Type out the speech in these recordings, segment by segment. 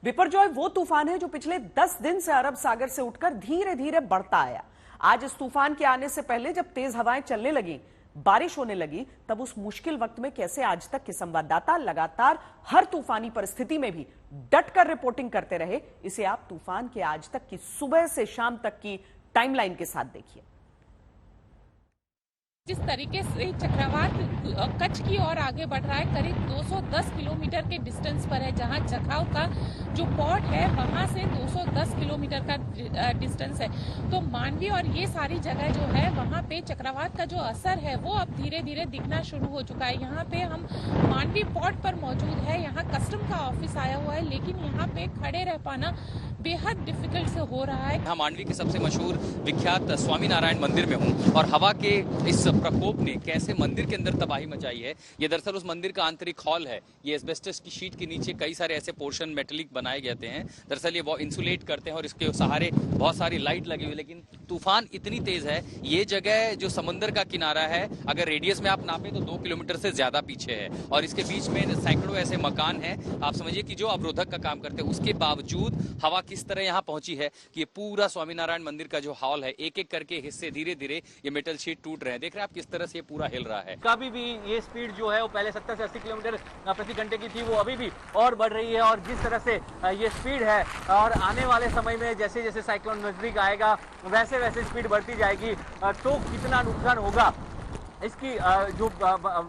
बिपरजॉय वो तूफान है जो पिछले 10 दिन से अरब सागर से उठकर धीरे धीरे बढ़ता आया। आज इस तूफान के आने से पहले जब तेज हवाएं चलने लगी, बारिश होने लगी, तब उस मुश्किल वक्त में कैसे आज तक के संवाददाता लगातार हर तूफानी परिस्थिति में भी डटकर रिपोर्टिंग करते रहे, इसे आप तूफान के आज तक की सुबह से शाम तक की टाइमलाइन के साथ देखिए। जिस तरीके से चक्रवात कच्छ की ओर आगे बढ़ रहा है, करीब 210 किलोमीटर के डिस्टेंस पर है, जहां जखाव का जो पोर्ट है वहां से 210 किलोमीटर का डिस्टेंस है। तो मांडवी और ये सारी जगह जो है वहां पे चक्रवात का जो असर है वो अब धीरे धीरे दिखना शुरू हो चुका है। यहाँ पे हम मांडवी पोर्ट पर मौजूद है, यहाँ कस्टम का ऑफिस आया हुआ है, लेकिन यहाँ पे खड़े रह पाना बेहद डिफिकल्ट से हो रहा है। यहाँ मांडवी के सबसे मशहूर विख्यात स्वामी नारायण मंदिर में हूँ और हवा के इस प्रकोप ने कैसे मंदिर के अंदर तबाही मचाई है। ये दरअसल उस मंदिर का आंतरिक हॉल है। ये एस्बेस्टस की शीट के नीचे कई सारे ऐसे पोर्शन मेटेलिक बनाए गए हैं, दरअसल ये वो इंसुलेट करते हैं और इसके सहारे बहुत सारी लाइट लगी हुई। लेकिन तूफान इतनी तेज है, ये जगह जो समंदर का किनारा है, अगर रेडियस में आप नापे तो 2 किलोमीटर से ज्यादा पीछे है और इसके बीच में सैकड़ों ऐसे मकान हैं, आप समझिए कि जो अवरोधक का काम करते हैं। उसके बावजूद हवा किस तरह यहाँ पहुंची है कि ये पूरा स्वामीनारायण मंदिर का जो हॉल है, एक एक करके हिस्से धीरे धीरे ये मेटल शीट टूट रहे हैं। देख रहे हैं आप किस तरह से ये पूरा हिल रहा है। कभी भी ये स्पीड जो है वो पहले 70 से 80 किलोमीटर प्रति घंटे की थी, वो अभी भी और बढ़ रही है। और जिस तरह से ये स्पीड है और आने वाले समय में जैसे जैसे साइक्लोन नजदीक आएगा वैसे वैसे स्पीड बढ़ती जाएगी, तो कितना नुकसान होगा, इसकी जो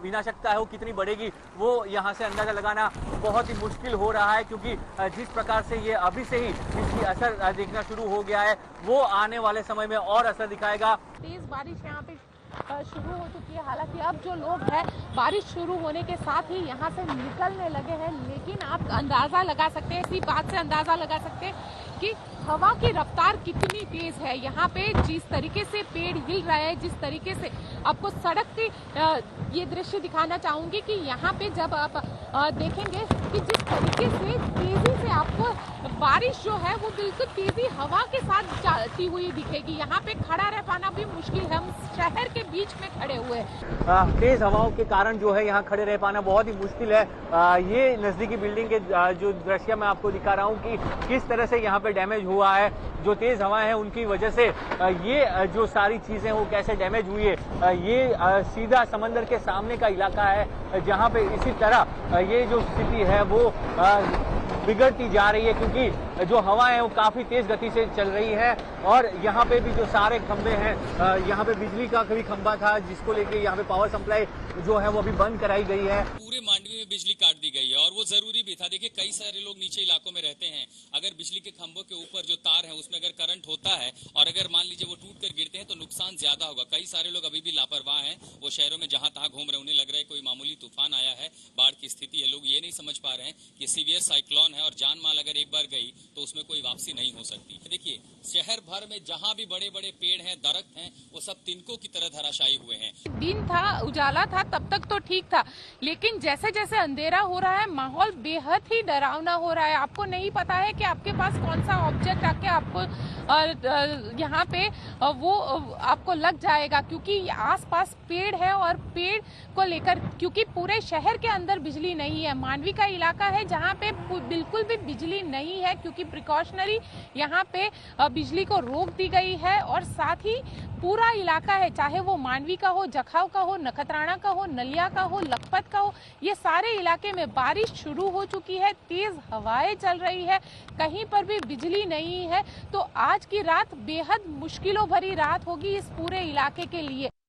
विनाशकता है वो कितनी बढ़ेगी, वो यहाँ से अंदाजा लगाना बहुत ही मुश्किल हो रहा है। क्योंकि जिस प्रकार से ये अभी से ही इसकी असर दिखना शुरू हो गया है, वो आने वाले समय में और असर दिखाएगा। तेज बारिश यहाँ पे शुरू हो चुकी है। हालांकि अब जो लोग हैं बारिश शुरू होने के साथ ही यहाँ से निकलने लगे हैं, लेकिन आप अंदाजा लगा सकते हैं, इसी बात से अंदाजा लगा सकते हैं कि हवा की रफ्तार कितनी तेज है। यहाँ पे जिस तरीके से पेड़ हिल रहा है, जिस तरीके से आपको सड़क की ये दृश्य दिखाना चाहूंगी कि यहाँ पे जब आप देखेंगे कि जिस तरीके से तेजी से आपको बारिश जो है वो बिल्कुल तेजी हवा के साथ जाती हुई दिखेगी। यहाँ पे खड़ा रह पाना भी मुश्किल है, हम शहर के बीच में खड़े हुए हैं। तेज हवाओं के कारण जो है यहाँ खड़े रह पाना बहुत ही मुश्किल है। ये नजदीकी बिल्डिंग के जो दृश्य मैं आपको दिखा रहा हूँ कि किस तरह से यहाँ पे डैमेज हुआ है। जो तेज हवाएं हैं उनकी वजह से ये जो सारी चीजें वो कैसे डैमेज हुई है। ये सीधा समंदर के सामने का इलाका है, जहाँ पे इसी तरह ये जो स्थिति है वो बिगड़ती जा रही है, क्योंकि जो हवा है वो काफी तेज गति से चल रही है। और यहाँ पे भी जो सारे खंबे हैं, यहाँ पे बिजली का भी खंबा था जिसको लेके यहाँ पे पावर सप्लाई जो है वो अभी बंद कराई गई है। पूरे मांडवी में बिजली काट दी गई है और वो जरूरी भी था। देखिए कई सारे लोग नीचे इलाकों में रहते हैं, अगर बिजली के खंभों के ऊपर जो तार है उसमें अगर करंट होता है और अगर मान लीजिए वो टूट कर गिरते हैं तो नुकसान ज्यादा होगा। कई सारे लोग अभी भी लापरवाह हैं, वो शहरों में जहां तहां घूम रहे, उन्हें लग रहा है कोई मामूली तूफान आया है, बाढ़ की स्थिति है। लोग ये नहीं समझ पा रहे हैं कि सीवियर साइक्लोन है और जान माल अगर एक बार गई तो उसमें कोई वापसी नहीं हो सकती। देखिए शहर भर में जहां भी बड़े बड़े पेड़ हैं, दरख्त हैं, वो सब तिनकों की तरह धराशायी हुए हैं। दिन था, उजाला था, तब तक तो ठीक था, लेकिन जैसे जैसे अंधेरा हो रहा है माहौल बेहद ही डरावना हो रहा है। आपको नहीं पता है कि आपके पास कौन सा ऑब्जेक्ट आके आपको यहाँ पे वो आपको लग जाएगा, क्योंकि आसपास पेड़ है और पेड़ को लेकर, क्योंकि पूरे शहर के अंदर बिजली नहीं है, मांडवी का इलाका है जहाँ पे बिल्कुल भी बिजली नहीं है, क्योंकि प्रिकॉशनरी यहाँ पे बिजली को रोक दी गई है। और साथ ही पूरा इलाका है, चाहे वो मांडवी का हो, जखाव का हो, नखत्राना का हो, नलिया का हो, लखपत का हो, ये सारे इलाके में बारिश शुरू हो चुकी है, तेज हवाएं चल रही है, कहीं पर भी बिजली नहीं है। तो आज की रात बेहद मुश्किलों भरी रात होगी इस पूरे इलाके के लिए।